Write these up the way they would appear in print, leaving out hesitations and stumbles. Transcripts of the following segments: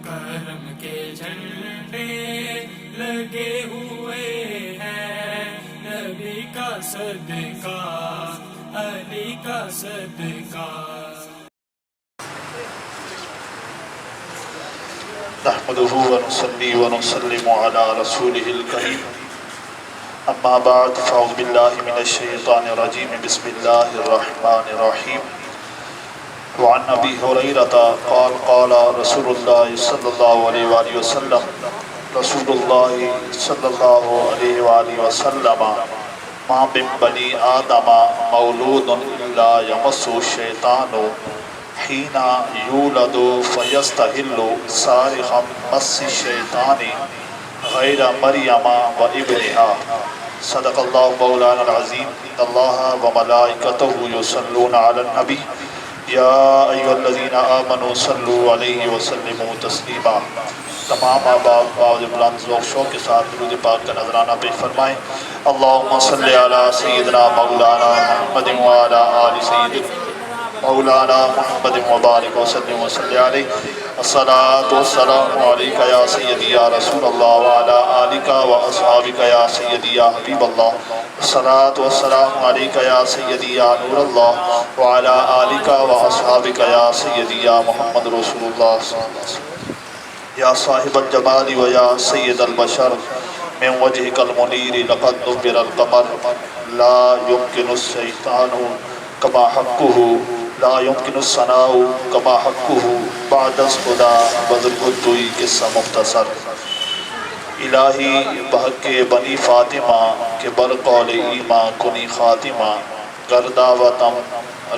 کرم کے جھنڈے لگے ہوئے ہیں، نبی کا صدقہ، علی کا صدقہ۔ نحمده ونصلي ونسلم على رسوله الكريم، اما بعد فاعوذ بالله من الشيطان الرجيم، بسم الله الرحمن الرحيم۔ وعن ابي هريرة قال قال رسول الله صلى الله عليه وآله وسلم، رسول الله صلى الله عليه وآله وسلم، ما من بني آدم مولود الا يمسه الشيطان حين يولد فيستهل صارخا مس الشيطان غير مريم وابنها۔ صدق الله مولانا العظيم۔ ان الله وملائكته يصلون على النبي یا ایھا الذین آمنوا صلوا علیہ وسلموا تسلیما۔ تمام آباء باؤ بلند ذوق شوق کے ساتھ درود پاک کا نذرانہ پیش فرمائیں۔ اللہم صلی علی سیدنا مولانا محمد وعلی آل سیدنا مولانا محمد مبارک وسلم وصلی علیہ۔ الصلاۃ والسلام علیک یا سیدی یا رسول اللہ وعلی آلک واصحابک یا سیدی یا حبیب اللہ۔ الصلاۃ والسلام علیک یا سیدی یا نور اللہ وعلی آلک واصحابک یا سیدی یا محمد رسول اللہ صلی اللہ علیہ وسلم۔ یا صاحب الجمال و یا سید البشر، من وجهک المنیر لقد نور القمر، لا يمکن الشیطان کما حقہ، لا يمکن الثناء کما حقہ، بعد الہدی بذل الدوئی قصہ مختصر۔ الہی بحق بنی فاطمہ کے برقول ایمان کنی خاتمہ، گرداوتم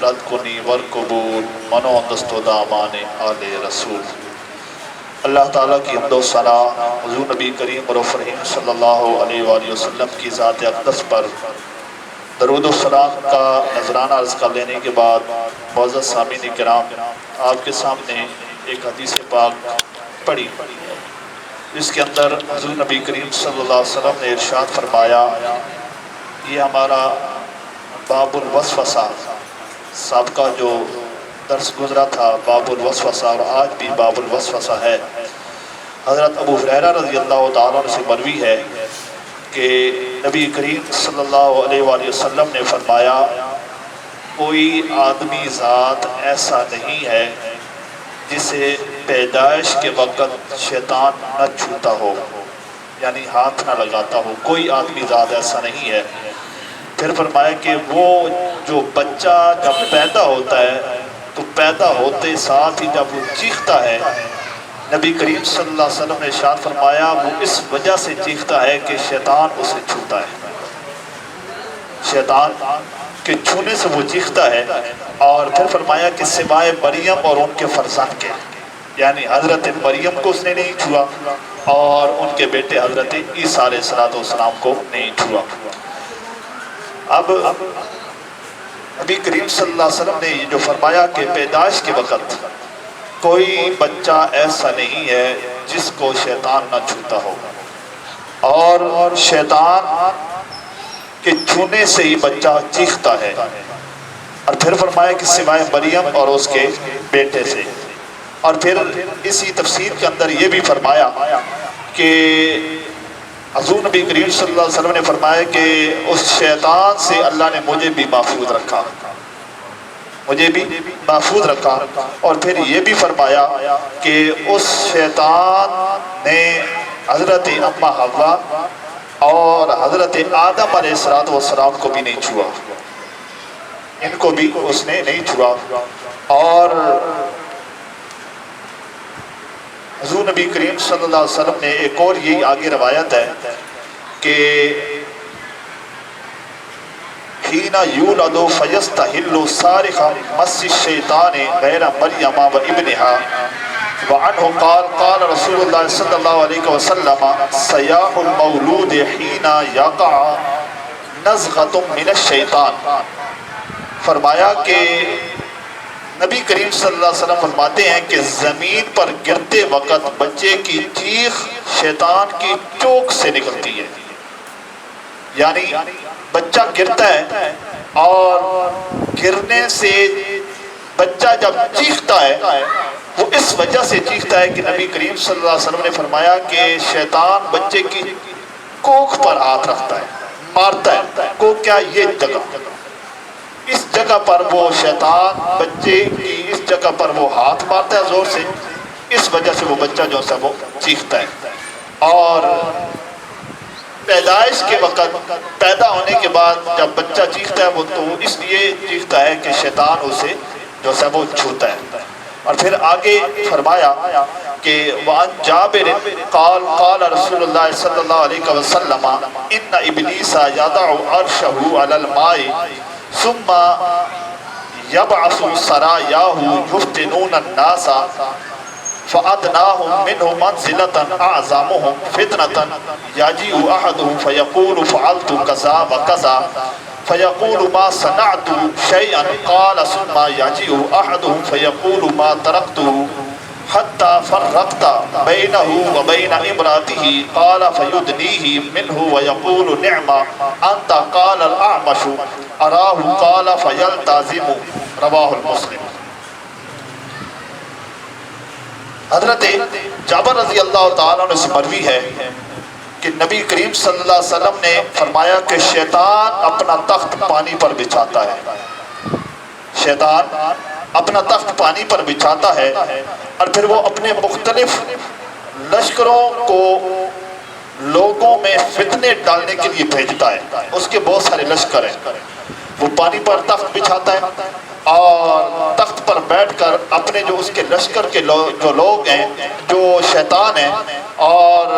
رد کنی ورقبول، منو دست و دامان آل رسول۔ اللہ تعالیٰ کی حمد و ثنا حضور نبی کریم رؤوف رحیم صلی اللہ علیہ وآلہ وسلم کی ذات اقدس پر درود و سلام کا نذرانہ عرض کر لینے کے بعد، معزز سامعین کرام، آپ کے سامنے ایک حدیث پاک پڑھی جس کے اندر حضور نبی کریم صلی اللہ علیہ وسلم نے ارشاد فرمایا، یہ ہمارا باب الوسوسہ سابقہ جو درس گزرا تھا، باب الوسوسہ، اور آج بھی باب الوسوسہ ہے۔ حضرت ابو ہریرہ رضی اللہ تعالیٰ عنہ سے مروی ہے کہ نبی کریم صلی اللہ علیہ وآلہ وسلم نے فرمایا، کوئی آدمی ذات ایسا نہیں ہے جسے پیدائش کے وقت شیطان نہ چھوتا ہو، یعنی ہاتھ نہ لگاتا ہو، کوئی آدمی ذات ایسا نہیں ہے۔ پھر فرمایا کہ وہ جو بچہ جب پیدا ہوتا ہے تو پیدا ہوتے ساتھ ہی جب وہ چیختا ہے، نبی کریم صلی اللہ علیہ وسلم نے ارشاد فرمایا وہ اس وجہ سے چیختا ہے کہ شیطان اسے چھوتا ہے، شیطان کے چھونے سے وہ چیختا ہے۔ اور پھر فرمایا کہ سوائے مریم اور ان کے فرزند کے، یعنی حضرت مریم کو اس نے نہیں چھوا اور ان کے بیٹے حضرت عیسیٰ علیہ السلام کو نہیں چھوا۔ اب نبی کریم صلی اللہ علیہ وسلم نے یہ جو فرمایا کہ پیدائش کے وقت کوئی بچہ ایسا نہیں ہے جس کو شیطان نہ چھوتا ہو، اور شیطان کے چھونے سے ہی بچہ چیختا ہے۔ اور پھر فرمایا کہ سوائے مریم اور اس کے بیٹے سے۔ اور پھر اسی تفسیر کے اندر یہ بھی فرمایا کہ حضور نبی کریم صلی اللہ علیہ وسلم نے فرمایا کہ اس شیطان سے اللہ نے مجھے بھی محفوظ رکھا، مجھے بھی محفوظ رکھا۔ اور پھر یہ بھی فرمایا کہ اس شیطان نے حضرت اماں حوا اور حضرت آدم علیہ السلام کو بھی نہیں چھوا، ان کو بھی اس نے نہیں چھوا۔ اور حضور نبی کریم صلی اللہ علیہ وسلم نے ایک اور یہی آگے روایت ہے کہ حین یولد فیستحل صارخا مس الشیطان غیر مریم و ابنها، وعنہ قال قال رسول اللہ صلی اللہ علیہ وسلم صیاح المولود حین یقع نزغۃ من الشیطان۔ فرمایا کہ نبی کریم صلی اللہ علیہ وسلم فرماتے ہیں کہ زمین پر گرتے وقت بچے کی چیخ شیطان کی چوک سے نکلتی ہے، یعنی بچہ گرتا ہے اور گرنے سے بچہ جب چیختا ہے وہ اس وجہ سے چیختا ہے کہ نبی کریم صلی اللہ علیہ وسلم نے فرمایا کہ شیطان بچے کی کوکھ پر ہاتھ رکھتا ہے، مارتا ہے۔ کوکھ کیا؟ یہ جگہ، اس جگہ پر وہ شیطان بچے کی اس جگہ پر وہ ہاتھ مارتا ہے زور سے، اس وجہ سے وہ بچہ جو ہے وہ چیختا ہے۔ اور پیدائش کے وقت، پیدا ہونے کے بعد جب بچہ چیختا ہے وہ تو اس لیے چیختا ہے کہ شیطان اسے جو ہے وہ چھوتا ہے۔ اور پھر آگے فرمایا کہ وَعَنْ جَابِرٍ قال قال رسول اللہ صلی اللہ علیہ وسلم ان ابلیس یضع عرشہ علی الماء ثم یبعث سرایاہ یفتنون الناس فأدناهم منه منزلة أعظمهم فتنة يجيء أحدهم فيقول فعلت كذا وكذا فيقول ما صنعت شيئا قال ثم يجيء أحدهم فيقول ما تركته حتى فرقت بينه وبين امرأته قال فيدنيه منه ويقول نعم أنت قال الأعمش أراه قال فيلتزم رواه المسلم۔ حضرت جابر رضی اللہ تعالیٰ عنہ سے مروی ہے کہ نبی کریم صلی اللہ علیہ وسلم نے فرمایا کہ شیطان اپنا تخت پانی پر بچھاتا ہے، شیطان اپنا تخت پانی پر بچھاتا ہے اور پھر وہ اپنے مختلف لشکروں کو لوگوں میں فتنے ڈالنے کے لیے بھیجتا ہے۔ اس کے بہت سارے لشکر ہیں، وہ پانی پر تخت بچھاتا ہے اور تخت پر بیٹھ کر اپنے جو اس کے لشکر کے جو لوگ ہیں، جو شیطان ہیں اور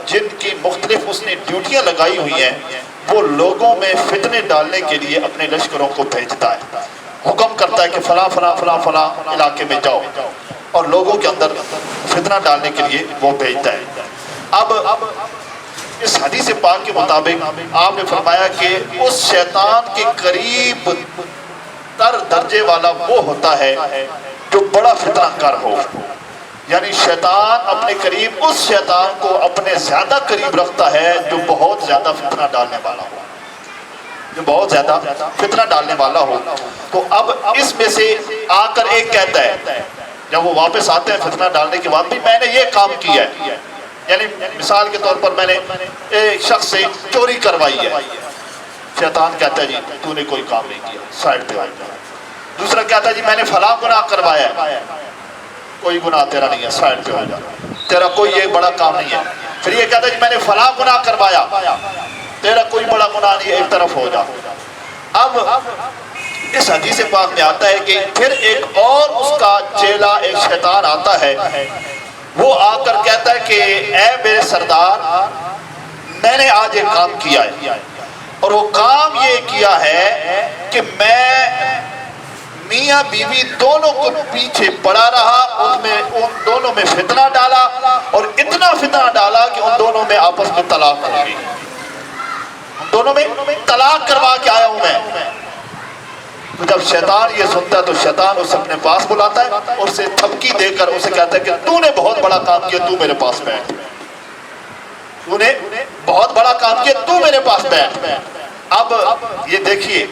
جن کی مختلف اس نے ڈیوٹیاں لگائی ہوئی ہیں، وہ لوگوں میں فتنے ڈالنے کے لیے اپنے لشکروں کو بھیجتا ہے، حکم کرتا ہے کہ فلاں فلاں فلاں فلاں علاقے میں جاؤ، اور لوگوں کے اندر فتنہ ڈالنے کے لیے وہ بھیجتا ہے۔ اب اس حدیث پاک کے مطابق آپ نے فرمایا کہ اس شیطان کے قریب تر درجے والا وہ ہوتا ہے جو بڑا فتنہ کر ہو، یعنی شیطان اپنے قریب اس شیطان کو اپنے زیادہ قریب رکھتا ہے جو بہت زیادہ فتنہ ڈالنے والا ہو، جو بہت زیادہ فتنہ ڈالنے والا ہو۔ تو اب اس میں سے آ کر ایک کہتا ہے، جب وہ واپس آتے ہیں فتنہ ڈالنے کے بعد بھی میں نے یہ کام کیا ہے، یعنی مثال کے طور پر میں نے ایک شخص سے چوری کروائی ہے، شیطان کہتا ہے جی تو نے کوئی کام نہیں کیا، سائڈ پہ آ جا۔ دوسرا کہتا ہے جی میں نے فلاں گناہ کروایا ہے، کوئی گناہ تیرا نہیں ہے، سائڈ پہ ہو جا، تیرا کوئی یہ بڑا کام نہیں ہے۔ پھر یہ کہتا ہے جی میں نے فلاں گناہ کروایا، تیرا کوئی بڑا گناہ نہیں ہے، ایک طرف ہو جا۔ اب اس حدیث پاک میں آتا ہے کہ پھر ایک اور اس کا چیلا ایک شیطان آتا ہے، وہ آ کر کہتا ہے کہ اے میرے سردار میں نے آج ایک کام کیا ہے، اور وہ کام یہ کیا ہے کہ میں میاں بیوی دونوں کو پیچھے پڑا رہا، ان دونوں میں فتنہ ڈالا، اور اتنا فتنہ ڈالا کہ ان دونوں میں آپس میں طلاق ہو گئی، ان دونوں میں طلاق کروا کے آیا ہوں میں۔ تو جب شیطان یہ سنتا ہے تو شیطان اسے اپنے پاس بلاتا ہے اور اسے تھپکی دے کر اسے کہتا ہے کہ تو نے بہت بڑا کام کیا، تو میرے پاس بیٹھ، تو نے بہت بڑا کام کیا، تو میرے پاس بیٹھ۔ اب یہ دیکھیے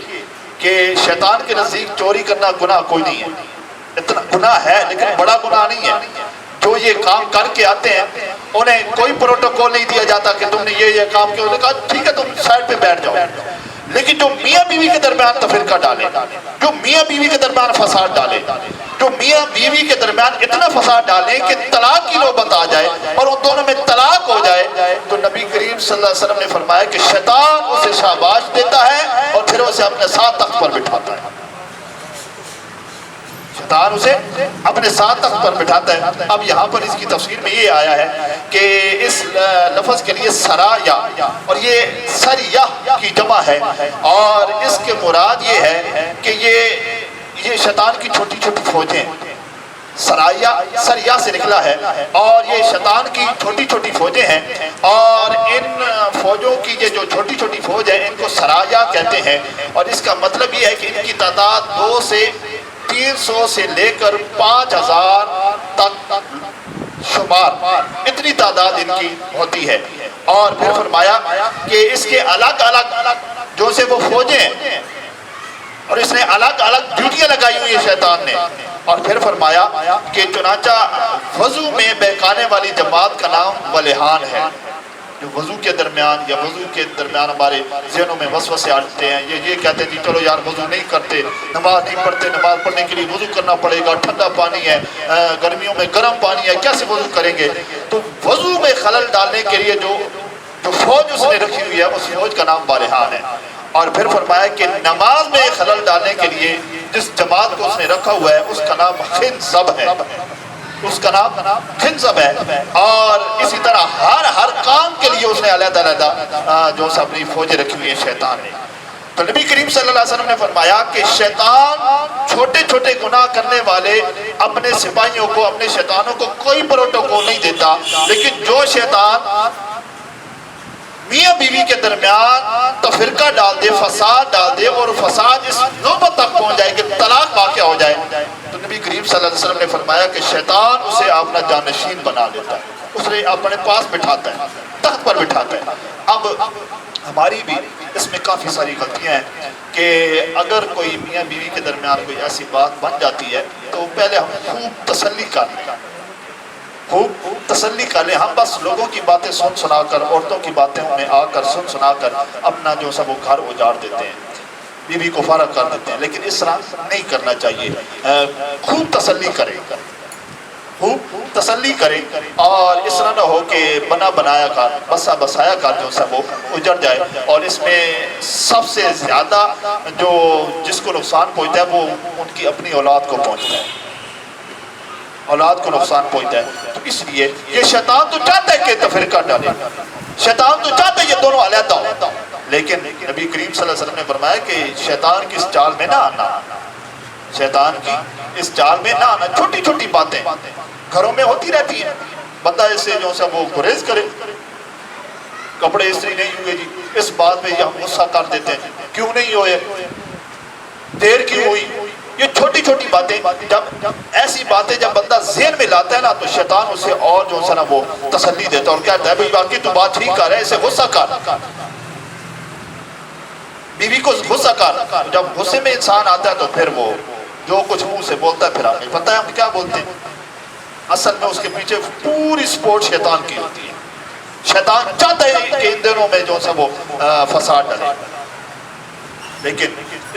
کہ شیطان کے نزدیک چوری کرنا گناہ کوئی نہیں ہے، اتنا گناہ ہے لیکن بڑا گناہ نہیں ہے۔ جو یہ کام کر کے آتے ہیں انہیں کوئی پروٹوکول نہیں دیا جاتا کہ تم نے یہ کام کیا، انہوں نے کہا ٹھیک ہے تم سائڈ پہ بیٹھ جاؤ۔ لیکن جو میاں بیوی کے درمیان تفرقہ ڈالے، جو میاں بیوی کے درمیان فساد ڈالے، جو میاں بیوی کے درمیان اتنا فساد ڈالے کہ طلاق کی نوبت آ جائے اور ان دونوں میں طلاق ہو جائے، تو نبی کریم صلی اللہ علیہ وسلم نے فرمایا کہ شیطان اسے شاباش دیتا ہے اور پھر اسے اپنے ساتھ تخت پر بٹھاتا ہے، شیطان اسے اپنے ساتھ تخت پر بٹھاتا ہے۔ اب یہاں پر اس کی تفسیر میں یہ آیا ہے کہ اس لفظ کے لیے سرایا، اور یہ سریہ کی جمع ہے، اور اس کے مراد یہ ہے کہ یہ شیطان کی چھوٹی چھوٹی فوجیں، سریہ سے نکلا ہے، اور یہ شیطان کی چھوٹی چھوٹی فوجیں ہیں، اور ان فوجوں کی یہ جو چھوٹی چھوٹی فوج ہے ان کو سرایا کہتے ہیں، اور اس کا مطلب یہ ہے کہ ان کی تعداد 2 سے 300 سے لے کر 5000 تک شمار، اتنی تعداد ان کی ہوتی ہے۔ اور پھر فرمایا کہ اس کے الگ الگ جو سے وہ فوجیں ہیں، اور اس نے الگ الگ ڈیوٹیاں لگائی ہوئی ہیں شیطان نے، اور پھر فرمایا کہ چنانچہ وضو میں بہکانے والی جماعت کا نام ولیحان ہے۔ جو وضو کے درمیان ہمارے ذہنوں میں وسوسے آتے ہیں، یہ کہتے ہیں جی چلو یار وضو نہیں کرتے، نماز نہیں پڑھتے، نماز پڑھنے کے لیے وضو کرنا پڑے گا، ٹھنڈا پانی ہے، گرمیوں میں گرم پانی ہے، کیسے وضو کریں گے؟ تو وضو میں خلل ڈالنے کے لیے جو فوج اس نے رکھی ہوئی ہے اس فوج کا نام ولیحان ہے۔ اور پھر فرمایا کہ نماز میں خلل ڈالنے کے لیے جس جماعت کو اس نے رکھا ہوا ہے اس کا نام خنزب ہے، اس کا نام خنزب ہے۔ اور اسی طرح ہر کام کے لیے اس نے علیحدہ جو اپنی فوجیں رکھی ہوئی ہیں شیطان نے۔ تو نبی کریم صلی اللہ علیہ وسلم نے فرمایا کہ شیطان چھوٹے چھوٹے گناہ کرنے والے اپنے سپاہیوں کو، اپنے شیطانوں کو کوئی پروٹوکول نہیں دیتا، لیکن جو شیطان میاں بیوی کے درمیان تفرقہ ڈال دے، فساد ڈال دے، اور فساد اس نوبت تک پہنچ جائے کہ طلاق واقع ہو جائے، تو نبی کریم صلی اللہ علیہ وسلم نے فرمایا کہ شیطان اسے اپنا جانشین بنا لیتا ہے، اسے اپنے پاس بٹھاتا ہے، تخت پر بٹھاتا ہے۔ اب ہماری بھی اس میں کافی ساری غلطیاں ہیں کہ اگر کوئی میاں بیوی کے درمیان کوئی ایسی بات بن جاتی ہے تو پہلے ہم خوب تسلی کر لیں، ہم بس لوگوں کی باتیں سنا کر، عورتوں کی باتیں میں آ کر سنا کر اپنا جو سب وہ گھر اجاڑ دیتے ہیں، بیوی کو فارغ کر دیتے ہیں، لیکن اس طرح نہیں کرنا چاہیے۔ خوب تسلی کریں اور اس طرح نہ ہو کہ بنا بنایا کار، بسا بسایا کار جو سب وہ اجڑ جائے، اور اس میں سب سے زیادہ جو جس کو نقصان پہنچتا ہے وہ ان کی اپنی اولاد کو پہنچتا ہے، اولاد کو نقصان پہنچتا ہے۔ تو اس لیے یہ شیطان تو چاہتا ہے کہ تفرقہ ڈالے، شیطان تو چاہتا ہے یہ دونوں علیحدہ ہو، لیکن نبی کریم صلی اللہ علیہ وسلم نے فرمایا کہ شیطان کی اس چال میں نہ آنا، شیطان کی اس چال میں نہ آنا۔ چھوٹی چھوٹی باتیں گھروں میں ہوتی رہتی ہیں، بندہ اس سے جو سب وہ گریز کرے، کپڑے استری نہیں ہوئے جی، اس بات میں ہم غصہ کر دیتے ہیں، کیوں نہیں ہوئے، دیر کیوں ہوئی، یہ چھوٹی چھوٹی باتیں جب ایسی باتیں جب بندہ ذہن میں لاتا ہے نا تو شیطان اسے اور جو ہے نا وہ تسلی دیتا ہے اور کہتا ہے بھئی باقی تو بات ٹھیک کر رہا ہے، اسے غصہ کر، بیوی کو غصہ کر۔ جب غصے میں انسان آتا ہے تو پھر وہ جو کچھ منہ سے بولتا ہے پھر آگے پتہ ہے ہم کیا بولتے ہیں، اصل میں اس کے پیچھے پوری سپورٹ شیطان کی ہوتی ہے۔ شیطان چاہتا ہے کہ ان دنوں میں جو ہے وہ فساد ڈالے، لیکن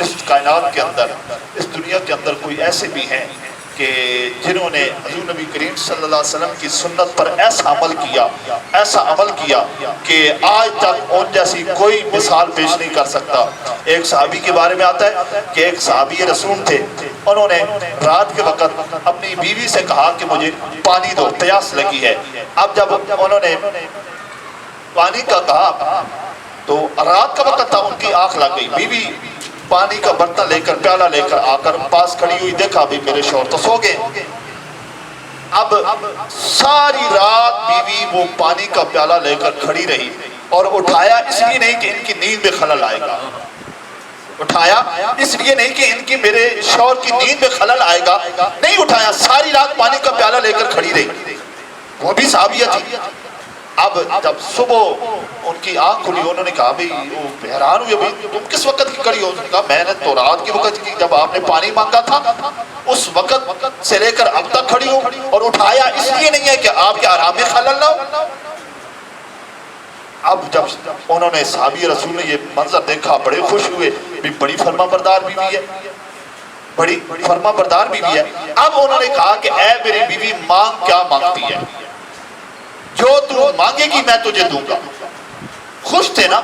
اس کائنات کے اندر، اس دنیا کے اندر کوئی ایسے بھی ہیں کہ جنہوں نے حضور نبی کریم صلی اللہ علیہ وسلم کی سنت پر ایسا عمل کیا کہ آج تک ان جیسی کوئی مثال پیش نہیں کر سکتا۔ ایک صحابی کے بارے میں آتا ہے کہ ایک صحابی رسول تھے، انہوں نے رات کے وقت اپنی بیوی سے کہا کہ مجھے پانی دو، پیاس لگی ہے۔ اب جب انہوں نے پانی کا کہا تو رات کا وقت تھا، ان کی آنکھ لگ گئی، بیوی پانی کا برتن لے کر، پیالہ لے کر آ کر پاس کھڑی ہوئی، دیکھا بھی میرے شوہر تو سو گئے۔ اب ساری رات بیوی وہ پانی کا پیالہ لے کر کھڑی رہی اور اٹھایا اس لیے نہیں کہ ان کی نیند میں خلل آئے گا، اٹھایا اس لیے نہیں کہ ان کی میرے شوہر کی نیند میں خلل آئے گا، نہیں اٹھایا، ساری رات پانی کا پیالہ لے کر کھڑی رہی، وہ بھی صحابیہ تھی۔ اب جب صبح ان کی آنکھ کھلی، انہوں نے کہا بھئی وہ حیران ہوئے، بھئی تم کس وقت کی کھڑی ہو؟ انہوں نے کہا میں نے تو رات کی وقت کی، جب آپ نے پانی مانگا تھا اس وقت سے لے کر اب تک کھڑی ہو، اور اٹھایا اس لیے نہیں ہے کہ آپ کے آرام میں خلل نہ ہو۔ اب جب انہوں نے صحابی رسول نے یہ منظر دیکھا بڑے خوش ہوئے، بھی بڑی فرما بردار بیوی ہے، بڑی فرما بردار بیوی ہے۔ اب انہوں نے کہا کہ اے میری بیوی مانگ کیا مانگتی ہے، جو تو مانگے گی میں تجھے دوں گا۔ خوش تھے نا؟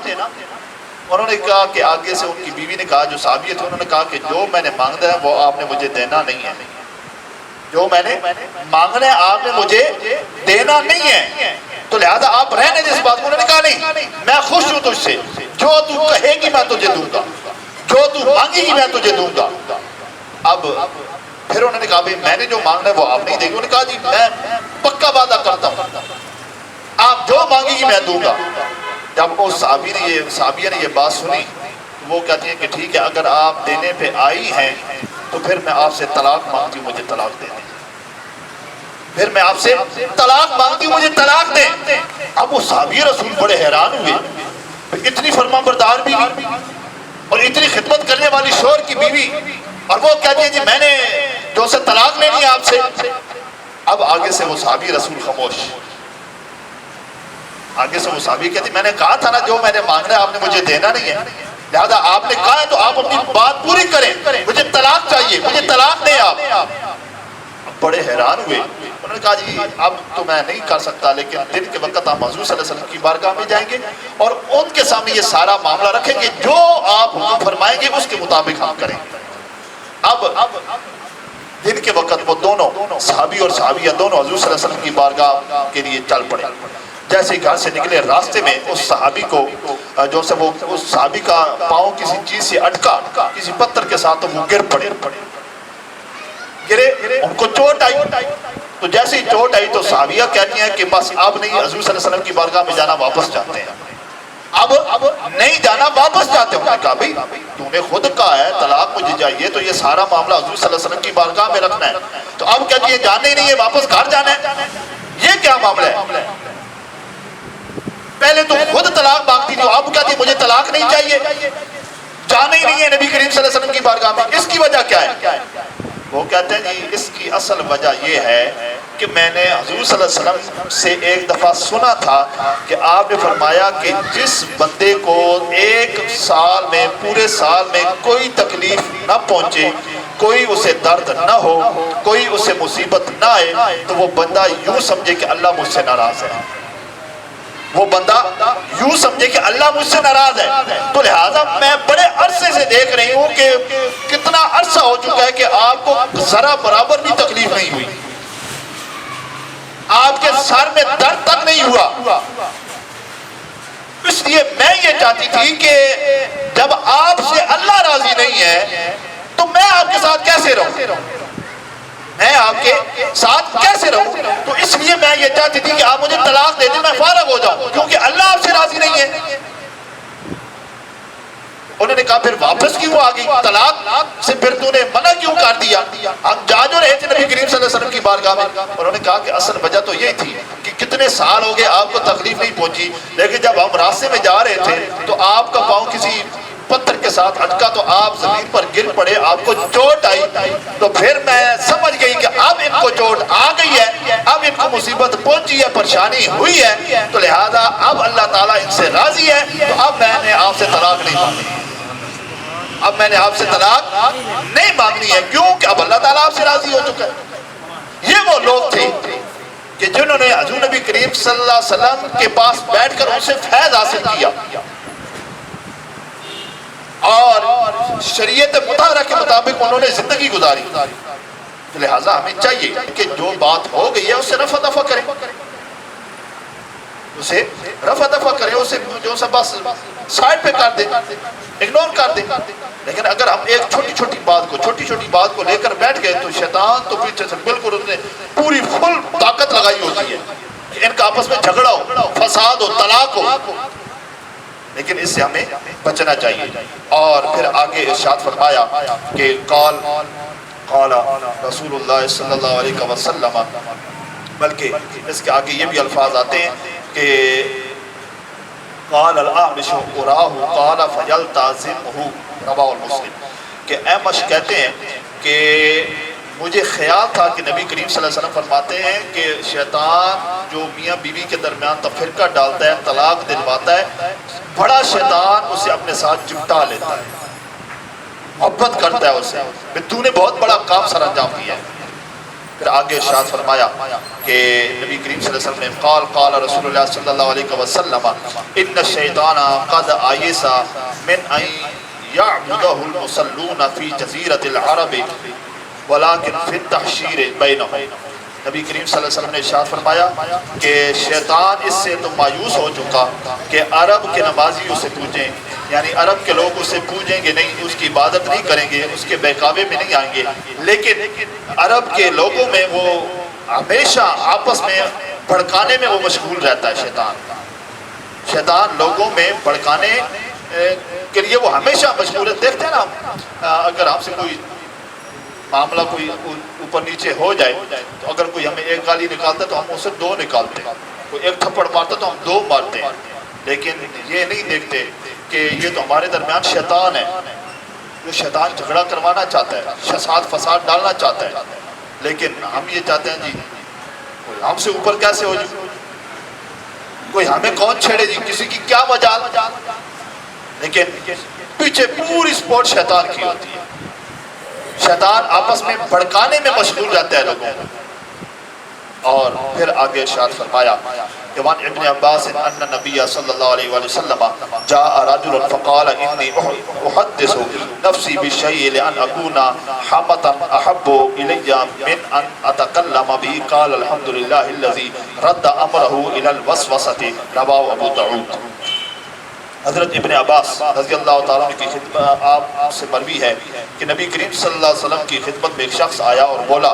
انہوں نے کہا کہ آگے سے ان کی بیوی نے کہا، جو صحابی تھے، انہوں نے کہا کہ جو میں نے مانگنا ہے وہ آپ نے مجھے دینا نہیں ہے، جو میں نے مانگنا ہے آپ نے مجھے دینا نہیں ہے، تو لہذا آپ رہنے دیں اس بات کو۔ انہوں نے کہا نہیں، میں خوش ہوں تجھ سے، جو تو کہے گی میں تجھے دوں گا، جو تو مانگے گی میں تجھے دوں گا۔ اب پھر انہوں نے کہا بھئی میں نے جو مانگنا ہے وہ آپ نہیں دیں گے۔ انہوں نے کہا جی میں پکا وعدہ کرتا ہوں، آپ جو مانگے گی میں دوں گا۔ جب اس صحابیہ نے یہ بات سنی، وہ کہتی ہیں کہ ٹھیک ہے، اگر آپ دینے پہ آئی ہیں تو پھر میں آپ سے طلاق مانگتی ہوں، مجھے طلاق دے دیں، پھر میں آپ سے طلاق مانگتی ہوں، مجھے طلاق دیں۔ اب وہ صحابی رسول بڑے حیران ہوئے، اتنی فرما بردار بیوی اور اتنی خدمت کرنے والی شوہر کی بیوی، اور وہ کہتی ہے جی میں نے جو اسے طلاق لینی ہے آپ سے. اب آگے سے وہ صحابی رسول خاموش. آگے سے وہ صحابی کہتی میں نے کہا تھا نا جو میں نے مانگنا ہے آپ نے مجھے دینا نہیں ہے, لہذا آپ نے کہا ہے تو آپ اپنی بات پوری کریں, مجھے طلاق چاہیے, مجھے طلاق دیں آپ. بڑے حیران ہوئے, انہوں نے کہا جی اب تو میں نہیں کر سکتا, لیکن دن کے وقت ہم حضور صلی اللہ علیہ وسلم کی بارگاہ میں جائیں گے اور ان کے سامنے یہ سارا معاملہ رکھیں گے, جو آپ حکم فرمائیں گے اس کے مطابق ہم کریں گے. اب دن کے وقت وہ دونوں صحابی اور صحابیہ دونوں حضور صلی اللہ علیہ وسلم کی بارگاہ کے لیے چل پڑے. جیسے گھر سے نکلے, راستے میں اس صحابی کو جو سے وہ اس صحابی کا پاؤں کسی چیز سے اٹکا, کسی پتھر کے ساتھ, تو وہ گر پڑے. گرے, ان کو چوٹ آئی. تو جیسے ہی چوٹ آئی تو صحابیہ کہتی ہیں کہ بس اب نہیں, حضور صلی اللہ علیہ وسلم کی بارگاہ میں جانا, واپس جاتے ہیں. اب نہیں جانا, واپس جاتے ہیں. انہوں نے کہا بھئی تو نے خود کہا ہے طلاق مجھے چاہیے, تو یہ سارا معاملہ حضور صلی اللہ علیہ وسلم کی بارگاہ میں رکھنا ہے. تو اب کہتی ہے جانا ہی نہیں ہے, واپس گھر جانا ہے. یہ کیا معاملہ ہے؟ پہلے تو خود طلاق مانگتی تھی, اب کہتی ہے مجھے طلاق نہیں چاہیے, جانا ہی نہیں ہے نبی کریم صلی اللہ علیہ وسلم کی بارگاہ میں. اس کی وجہ کیا ہے؟ وہ کہتے ہیں جی اس کی اصل وجہ یہ ہے کہ میں نے حضور صلی اللہ علیہ وسلم سے ایک دفعہ سنا تھا کہ آپ نے فرمایا کہ جس بندے کو ایک سال میں, پورے سال میں کوئی تکلیف نہ پہنچے, کوئی اسے درد نہ ہو, کوئی اسے مصیبت نہ آئے, تو وہ بندہ یوں سمجھے کہ اللہ مجھ سے ناراض ہے. وہ بندہ یوں سمجھے کہ اللہ مجھ سے ناراض ہے. تو لہٰذا میں بڑے عرصے سے دیکھ رہی ہوں کہ کتنا عرصہ ہو چکا ہے کہ آپ کو ذرا برابر بھی تکلیف نہیں ہوئی, آپ کے سر میں درد تک نہیں ہوا. اس لیے میں یہ چاہتی تھی کہ جب آپ سے اللہ راضی نہیں ہے تو میں آپ کے ساتھ کیسے رہوں, میں آپ کے ساتھ کیسے رہوں. تو اس لیے میں یہ چاہتی تھی کہ آپ مجھے طلاق دے دیں, میں فارغ ہو جاؤں, کیونکہ اللہ آپ سے راضی نہیں ہے. انہوں نے کہا پھر واپس کیوں آ گئی, طلاق سے پھر تو نے منع کیوں کر دیا؟ ہم جا جو رہے تھے نبی کریم صلی اللہ علیہ وسلم کی بارگاہ میں. انہوں نے کہا کہ اصل وجہ تو یہی تھی کہ کتنے سال ہو گئے آپ کو تکلیف نہیں پہنچی, لیکن جب ہم راستے میں جا رہے تھے تو آپ کا پاؤں کسی پتھر کے ساتھ اٹکا, تو آپ زمین پر گر پڑے, آپ کو چوٹ آئی. تو پھر میں سمجھ گئی کہ اب ان کو چوٹ آ گئی ہے, اب ان کو مصیبت پہنچی ہے, پریشانی ہوئی ہے, تو لہذا اب اللہ تعالیٰ ان سے راضی ہے, تو اب میں نے آپ سے طلاق نہیں مانگنی, اب میں نے آپ سے طلاق نہیں مانگنی ہے. کیوں کہ اب اللہ تعالیٰ آپ سے راضی ہو چکا ہے. یہ وہ لوگ تھے کہ جنہوں نے حضور نبی کریم صلی اللہ علیہ وسلم کے پاس بیٹھ کر ان سے فیض حاصل کیا اور شریعت مطہرہ کے مطابق انہوں نے زندگی گزاری. لہٰذا ہمیں چاہیے کہ جو بات ہو گئی ہے اسے رفع دفع کریں, اسے رفع دفع کریں, اسے جو سب بس سائڈ پہ کر دیں, اگنور کر دیں. لیکن اگر ہم ایک چھوٹی چھوٹی بات کو لے کر بیٹھ گئے تو شیطان تو پیچھے سے بالکل اس نے پوری فل طاقت لگائی ہوتی ہے کہ ان کا آپس میں جھگڑا ہو, فساد ہو, طلاق ہو. لیکن اس سے ہمیں بچنا چاہیے. اور پھر آگے ارشاد فرمایا کہ قال رسول اللہ صلی اللہ علیہ وسلم, بلکہ اس کے آگے یہ بھی الفاظ آتے ہیں کہ قال الاعمش قراه قال فيلتزمه رواه مسلم, کہ اعمش کہتے ہیں کہ مجھے خیال تھا کہ نبی کریم صلی اللہ علیہ وسلم فرماتے ہیں کہ شیطان جو میاں بیوی کے درمیان تفرقہ ڈالتا ہے, طلاق دلواتا ہے, بڑا شیطان اسے اپنے ساتھ چمٹا لیتا ہے, محبت کرتا ہے اسے, تو نے بہت بڑا کام سر انجام دیا ہے. پھر آگے ارشاد فرمایا کہ نبی کریم صلی اللہ علیہ وسلم نے قال رسول اللہ صلی اللہ علیہ وسلم ان الشیطان قد آئیس من ان یعبدہ المصلون فی جزیرت العرب ولیکن فی التحشیر بینہم. نبی کریم صلی اللہ علیہ وسلم نے ارشاد فرمایا کہ شیطان اس سے تو مایوس ہو چکا کہ عرب کے نمازی اسے پوجیں, یعنی عرب کے لوگ اسے پوجیں گے نہیں, اس کی عبادت نہیں کریں گے, اس کے بہکاوے میں نہیں آئیں گے, لیکن عرب کے لوگوں میں وہ ہمیشہ آپس میں بھڑکانے میں وہ مشغول رہتا ہے. شیطان لوگوں میں بھڑکانے کے لیے وہ ہمیشہ مشغول ہے. دیکھتے ہیں نا, اگر ہم سے کوئی معاملہ کوئی اوپر نیچے ہو جائے تو اگر کوئی ہمیں ایک گالی نکالتا ہے تو ہم اسے دو نکالتے ہیں, کوئی ایک تھپڑ مارتا تو ہم دو مارتے ہیں. لیکن یہ نہیں دیکھتے کہ یہ تو ہمارے درمیان شیطان ہے, جو شیطان جھگڑا کروانا چاہتا ہے، فساد ڈالنا چاہتا ہے، لیکن ہم یہ چاہتے ہیں جی کوئی ہم سے اوپر کیسے ہو جی، کوئی ہمیں کون چھیڑے جی، کسی کی کیا مجال، لیکن پیچھے پوری سپورٹ شیطان کی ہوتی ہے۔ شیطان آپس میں بھڑکانے میں مشغول رہتا ہے لوگوں کو۔ اور پھر آگے ارشاد فرمایا کہ وان ابن عباس ان نبی صلی اللہ علیہ وآلہ وسلم جاء رجل فقال انی احدث نفسی بالشیء لان اکون حمتا احب الی من ان اتکلم به قال الحمدللہ الذی رد امره الى الوسوسة رواه ابو داود۔ حضرت ابن عباس رضی اللہ تعالیٰ عنہ کی خدمت آپ سے مروی ہے کہ نبی کریم صلی اللہ علیہ وسلم کی خدمت میں ایک شخص آیا اور بولا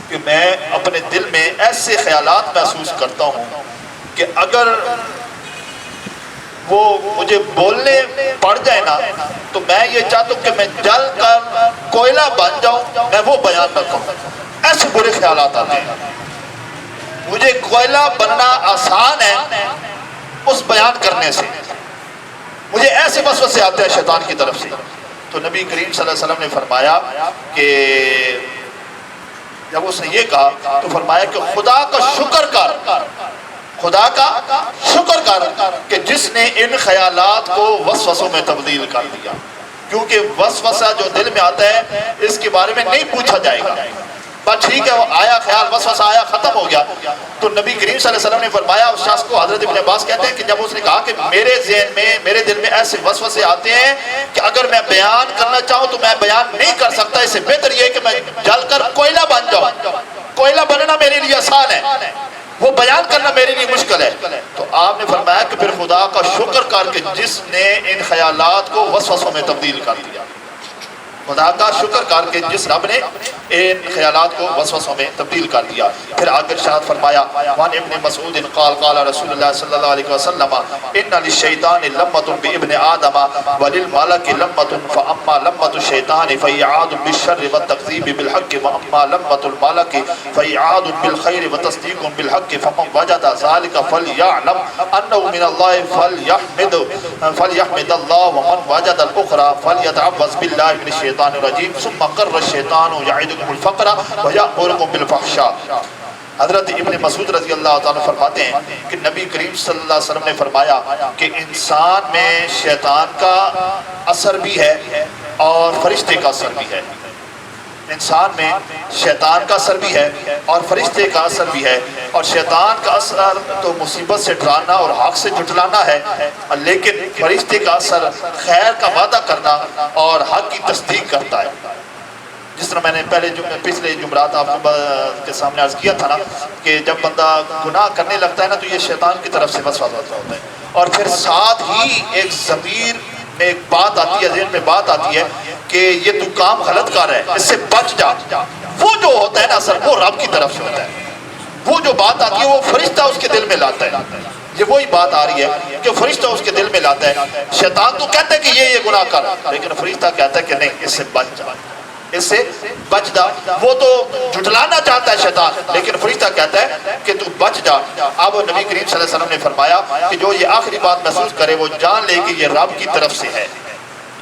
کہ میں اپنے دل میں ایسے خیالات محسوس کرتا ہوں کہ اگر وہ مجھے بولنے پڑ جائے نا تو میں یہ چاہتا ہوں کہ میں جل کر کوئلہ بن جاؤں، میں وہ بیان نہ کروں۔ ایسے برے خیالات آتے ہیں، مجھے کوئلہ بننا آسان ہے اس بیان کرنے سے، مجھے ایسے وسوسے آتے ہیں شیطان کی طرف سے۔ تو نبی کریم صلی اللہ علیہ وسلم نے فرمایا کہ جب اس نے یہ کہا تو فرمایا کہ خدا کا شکر کر، خدا کا شکر کر کہ جس نے ان خیالات کو وسوسوں میں تبدیل کر دیا، کیونکہ وسوسہ جو دل میں آتا ہے اس کے بارے میں نہیں پوچھا جائے گا، بس ٹھیک ہے وہ آیا خیال، وسوسہ آیا، ختم ہو گیا۔ تو نبی کریم صلی اللہ علیہ وسلم نے فرمایا اس شخص کو، حضرت ابن عباس کہتے ہیں کہ جب اس نے کہا کہ میرے ذہن میں، میرے دل میں ایسے وسوسے آتے ہیں کہ اگر میں بیان کرنا چاہوں تو میں بیان نہیں کر سکتا، اس سے بہتر یہ کہ میں جل کر کوئلہ بن جاؤں۔ کوئلہ بننا میرے لیے آسان ہے، وہ بیان کرنا میرے لیے مشکل ہے۔ تو آپ نے فرمایا کہ پھر خدا کا شکر کر کے جس نے ان خیالات کو وسوسوں میں تبدیل کر دیا، خدا کا شکر کر کے جس رب نے ان خیالات کو وسوسوں میں تبدیل کر دیا۔ پھر آگے ارشاد فرمایا وان ابن مسعود قال قال رسول اللہ صلی اللہ علیہ وسلم ان للشیطان لمۃ بابن آدم وللملک لمۃ فاما لمۃ الشیطان فاعاد بالشر والتکذیب بالحق واما لمۃ الملک فاعاد بالخیر وتصدیق بالحق فمن وجد ذلك فليعلم انه من الله فليحمد الله ومن وجد الاخرى فليتعوذ بالله من الشیطان الرجیم ثم قر الشیطان یعدکم الفقر ویأمرکم بالفحشاء۔ حضرت ابن مسعود رضی اللہ تعالیٰ فرماتے ہیں کہ نبی کریم صلی اللہ علیہ وسلم نے فرمایا کہ انسان میں شیطان کا اثر بھی ہے اور فرشتے کا اثر بھی ہے، انسان میں شیطان کا اثر بھی ہے اور فرشتے کا اثر بھی ہے۔ اور شیطان کا اثر تو مصیبت سے ڈرانا اور حق سے جھٹلانا ہے، لیکن فرشتے کا اثر خیر کا وعدہ کرنا اور حق کی تصدیق کرتا ہے۔ جس طرح میں نے پچھلے جمعرات آپ کے سامنے عرض کیا تھا نا کہ جب بندہ گناہ کرنے لگتا ہے نا تو یہ شیطان کی طرف سے وسوسہ ہوتا ہے، اور پھر ساتھ ہی ایک ضمیر میں ایک بات آتی ہے، ذہن میں بات آتی ہے کہ یہ تو کام غلط کر رہا ہے، اس سے بچ جا۔ وہ جو ہوتا ہے نا اثر وہ رب کی طرف سے ہوتا ہے، وہ جو بات آتی ہے وہ فرشتہ اس کے دل میں لاتا ہے، یہ وہی بات آ رہی ہے کہ فرشتہ اس کے دل میں لاتا ہے۔ شیطان تو کہتا ہے کہ یہ گناہ کر، لیکن فرشتہ کہتا ہے کہ نہیں، اس سے بچ جا، اس سے بچ جا۔ وہ تو جھٹلانا چاہتا ہے شیطان، لیکن فرشتہ کہتا ہے کہ تو بچ جا۔ اب نبی کریم صلی اللہ علیہ وسلم نے فرمایا کہ جو یہ آخری بات محسوس کرے وہ جان لے کہ یہ رب کی طرف سے ہے،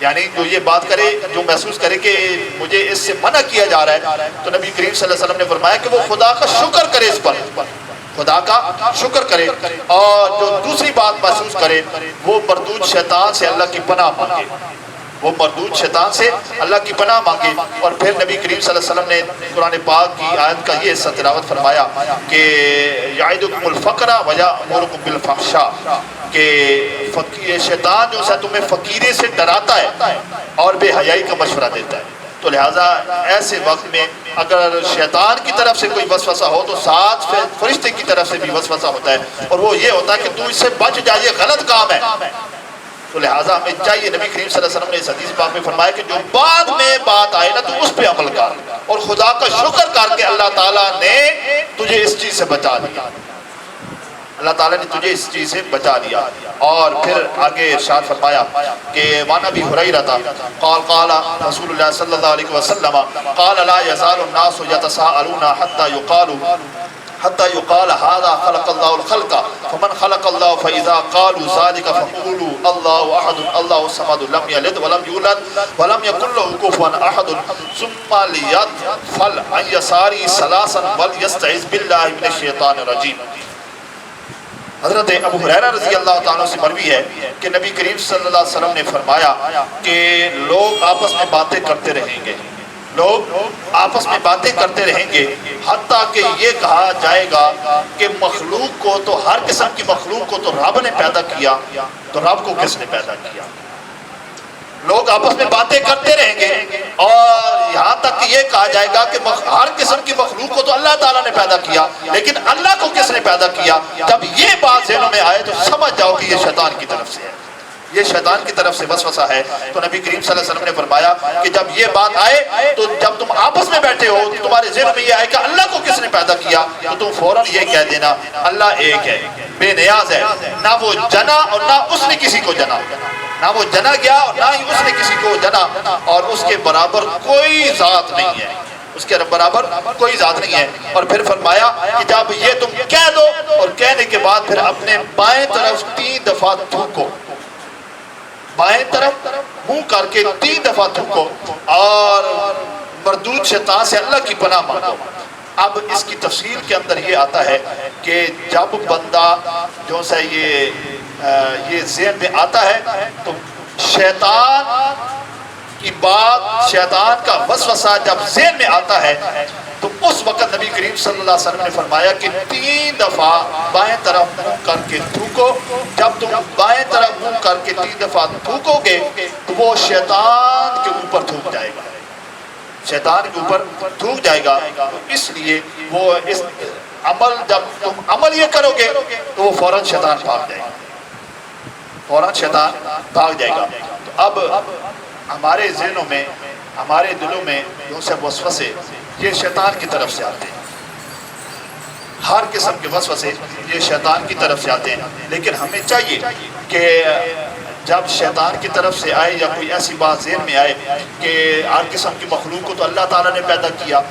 یعنی جو یہ بات کرے، جو محسوس کرے کہ مجھے اس سے منع کیا جا رہا ہے، تو نبی کریم صلی اللہ علیہ وسلم نے فرمایا کہ وہ خدا کا شکر کرے، اس پر خدا کا شکر کرے، اور جو دوسری بات محسوس کرے وہ مردود شیطان سے اللہ کی پناہ مانگے، وہ مردود شیطان سے اللہ کی پناہ مانگے۔ اور پھر نبی کریم صلی اللہ علیہ وسلم نے قرآن پاک کی آیت کا یہ حصہ تلاوت فرمایا کہ یعدکم الفقر ویأمرکم بالفحشاء، کہ شیطان جو ہے تمہیں فقیرے سے ڈراتا ہے اور بے حیائی کا مشورہ دیتا ہے۔ تو لہٰذا ایسے وقت میں اگر شیطان کی طرف سے کوئی وسوسہ ہو تو ساتھ فرشتے کی طرف سے بھی وسوسہ ہوتا ہے، اور وہ یہ ہوتا ہے کہ تو اس سے بچ جا، یہ غلط کام ہے۔ تو لہٰذا ہمیں چاہیے، نبی کریم صلی اللہ علیہ وسلم نے اس حدیث پاک میں فرمایا کہ جو بعد میں بات آئے نا تو اس پہ عمل کر، اور خدا کا شکر کر کے اللہ تعالیٰ نے تجھے اس چیز سے بچا لیا، اللہ تعالیٰ نے تجھے اس چیز سے بچا لیا۔ اور پھر آگے ارشاد فرمایا کہ وعن ابی ہریرہ قال قال رسول اللہ صلی اللہ علیہ وسلم قال لا يزال الناس يتساءلون حتى يقال هذا خلق الله الخلق فمن خلق اللہ فإذا قالوا ذلك فقولوا اللہ احد اللہ الصمد لم یلد ولم یولد ولم یکن له کفوا احد ثم لیدفل عن یساری ثلاثا ولیستعذ باللہ من الشیطان الرجیم۔ حضرت ابو ہریرہ رضی اللہ تعالیٰ سے مروی ہے کہ نبی کریم صلی اللہ علیہ وسلم نے فرمایا کہ لوگ آپس میں باتیں کرتے رہیں گے، لوگ آپس میں باتیں کرتے رہیں گے حتیٰ کہ یہ کہا جائے گا کہ مخلوق کو تو ہر قسم کی مخلوق کو تو رب نے پیدا کیا، تو رب کو کس نے پیدا کیا؟ لوگ آپس میں باتیں کرتے رہیں گے اور یہاں تک کہ یہ کہا جائے گا کہ ہر قسم کی مخلوق کو تو اللہ تعالیٰ نے پیدا کیا، لیکن اللہ کو کس نے پیدا کیا؟ جب یہ بات ذہنوں میں آئے تو سمجھ جاؤ کہ یہ شیطان کی طرف سے ہے، یہ شیطان کی طرف سے وسوسہ ہے۔ تو نبی کریم صلی اللہ علیہ وسلم نے فرمایا کہ جب یہ بات آئے تو جب تم آپس میں بیٹھے ہو تو تمہارے ذہن میں یہ آئے کہ اللہ کو کس نے پیدا کیا، تو تم فوراً یہ کہہ دینا اللہ ایک ہے، بے نیاز ہے، نہ وہ جنا اور نہ اس نے کسی کو جنا، نہ وہ جنا گیا اور نہ ہی اس نے کسی کو جنا، اور اس کے برابر کوئی ذات نہیں ہے، اس کے برابر کوئی ذات نہیں ہے۔ اور پھر فرمایا کہ جب یہ تم کہہ دو اور کہنے کے بعد پھر اپنے بائیں طرف 3 دفعہ تھوکو، بائیں طرف منہ کر کے 3 دفعہ تھوکو اور مردود شیطان سے اللہ کی پناہ مانگو۔ اب اس کی تفصیل کے اندر یہ آتا ہے کہ جب بندہ جو سا یہ ذہن میں آتا ہے تو شیطان کی بات، شیطان کا وسوسہ جب ذہن میں آتا ہے تو اس وقت نبی کریم صلی اللہ علیہ وسلم نے فرمایا کہ 3 دفعہ بائیں طرف منہ کر کے تھوکو۔ جب تم بائیں طرف منہ کر کے 3 دفعہ تھوکو گے تو وہ شیطان کے اوپر تھوک جائے گا، شیطان کے اوپر تھوک جائے گا۔ اس لیے وہ اس عمل، جب تم عمل یہ کرو گے تو وہ فوراً شیطان بھاگ جائے گا، فوراً شیطان بھاگ جائے گا۔ تو اب ہمارے ذہنوں میں، ہمارے دلوں میں جو سے وسوسے یہ شیطان کی طرف سے آتے ہیں، ہر قسم کے وسوسے یہ شیطان کی طرف سے آتے ہیں، لیکن ہمیں چاہیے کہ جب شیطان کی طرف سے آئے یا کوئی ایسی بات ذہن میں آئے کہ ہر قسم کی مخلوق کو تو اللہ تعالیٰ نے پیدا کیا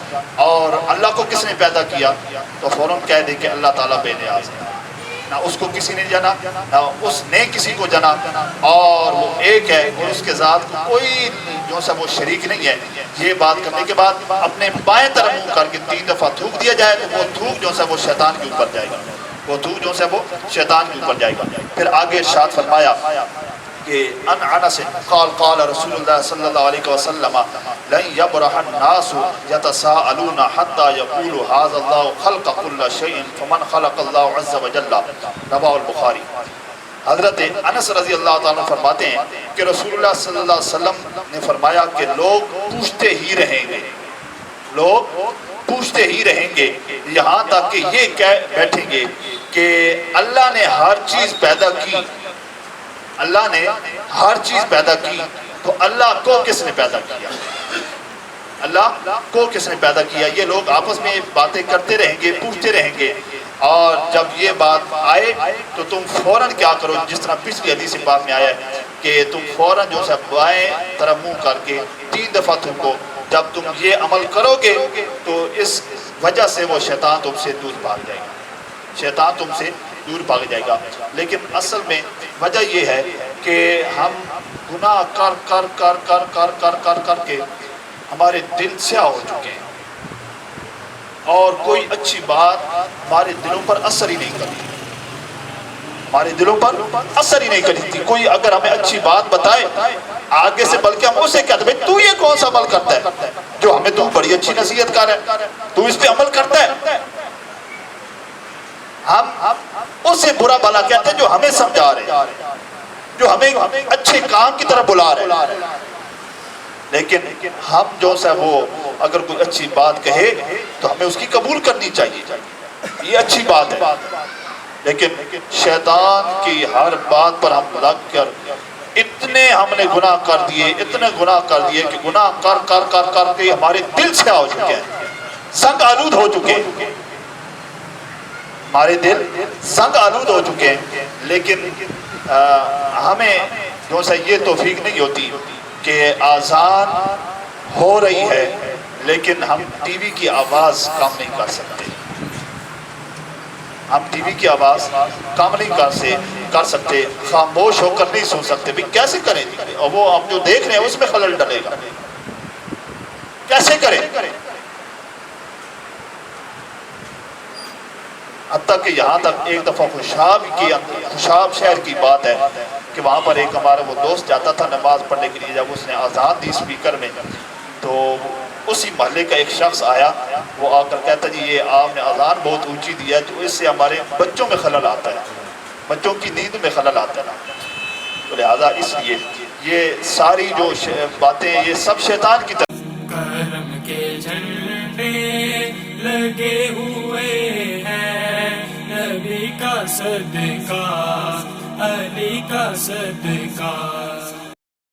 اور اللہ کو کس نے پیدا کیا، تو فوراً کہہ دے کہ اللہ تعالیٰ بے نیاز ہے، نہ اس کو کسی نے جنا نہ اس نے کسی کو جنا، اور وہ ایک ہے اور اس کے ذات کوئی جو سا وہ شریک نہیں ہے۔ یہ بات کرنے کے بعد اپنے بائیں طرف منہ کر کے 3 دفعہ تھوک دیا جائے تو وہ تھوک جو سا وہ شیطان کے اوپر جائے گا، وہ تھوک جو سا وہ شیطان کے اوپر جائے گا۔ پھر آگے ارشاد فرمایا کہ ان انس قال قال رسول اللہ صلی اللہ علیہ وسلم لن يبرح الناس يتساءلون حتى يقولوا هذا الله خلق كل شيء فمن خلق الله عز وجل، رواه البخاری۔ حضرت انس رضی اللہ تعالیٰ فرماتے ہیں کہ رسول اللہ صلی اللہ علیہ وسلم نے فرمایا کہ لوگ پوچھتے ہی رہیں گے، لوگ پوچھتے ہی رہیں گے یہاں تک کہ یہ کہہ بیٹھیں گے کہ اللہ نے ہر چیز پیدا کی، اللہ نے ہر چیز پیدا کی تو اللہ کو کس نے پیدا کیا، اللہ کو کس نے پیدا کیا۔ یہ لوگ آپس میں باتیں کرتے رہیں گے، پوچھتے رہیں گے، اور جب یہ بات آئے تو تم فوراً کیا کرو، جس طرح پچھلی حدیث پاک میں آیا ہے کہ تم فوراً جو ہے بائیں طرف منہ کر کے 3 دفعہ تھوکو۔ جب تم یہ عمل کرو گے تو اس وجہ سے وہ شیطان تم سے دور بھاگ جائے گا، شیطان تم سے دور بھاگ جائے گا۔ لیکن اصل میں وجہ یہ ہے کہ ہم گناہ کر کر کر کر کر کر کر کر کے ہمارے دل سیاہ ہو چکے ہیں اور کوئی اچھی بات ہمارے دلوں پر اثر ہی نہیں کرتی، ہمارے دلوں پر اثر ہی نہیں کرتی۔ کوئی اگر ہمیں اچھی بات بتائے آگے سے، بلکہ ہم اسے کہتے ہیں تو یہ کون سا عمل کرتا ہے جو ہمیں تو بڑی اچھی نصیحت کر ہے، تو اس پہ عمل کرتا ہے۔ ہم اسے برا بھلا کہتے ہیں جو ہمیں سمجھا رہے ہیں، جو ہمیں اچھے کام کی طرف بلا رہے ہیں، لیکن ہم جو سا وہ اگر کوئی اچھی بات کہے تو ہمیں اس کی قبول کرنی چاہیے، یہ اچھی بات ہے۔ لیکن شیطان کی ہر بات پر ہم لگ کر اتنے ہم نے گناہ کر دیے، اتنے گناہ کر دیے کہ گناہ کر کر کر کر کے ہمارے دل سے ہو چکے ہیں، سنگ آلود ہو چکے ہیں، ہمارے دل سنگ آلود ہو چکے ہیں۔ لیکن ہمیں جو سا یہ توفیق نہیں ہوتی کہ آذان ہو رہی ہے لیکن ہم ٹی وی کی آواز کم نہیں کر سکتے، ہم ٹی وی کی آواز کم نہیں کر سکتے، خاموش ہو کر نہیں سن سکتے، بھی کیسے کریں؟ اور وہ آپ جو دیکھ رہے ہیں اس میں خلل ڈلے گا، کیسے کریں؟ حتیٰ کہ یہاں تک ایک دفعہ خوشاب شہر کی بات ہے کہ وہاں پر ایک ہمارا وہ دوست جاتا تھا نماز پڑھنے کے لیے، جب اس نے اذان دی اسپیکر میں تو اسی محلے کا ایک شخص آیا، وہ آ کر کہتا جی یہ آپ نے اذان بہت اونچی دی ہے، تو اس سے ہمارے بچوں میں خلل آتا ہے، بچوں کی نیند میں خلل آتا ہے، تو لہٰذا اس لیے یہ ساری جو باتیں یہ سب شیطان کی طرف۔ کرم کے جھنڈے لگے ہوئے ہیں، نبی کا صدقہ، علی کا صدقہ۔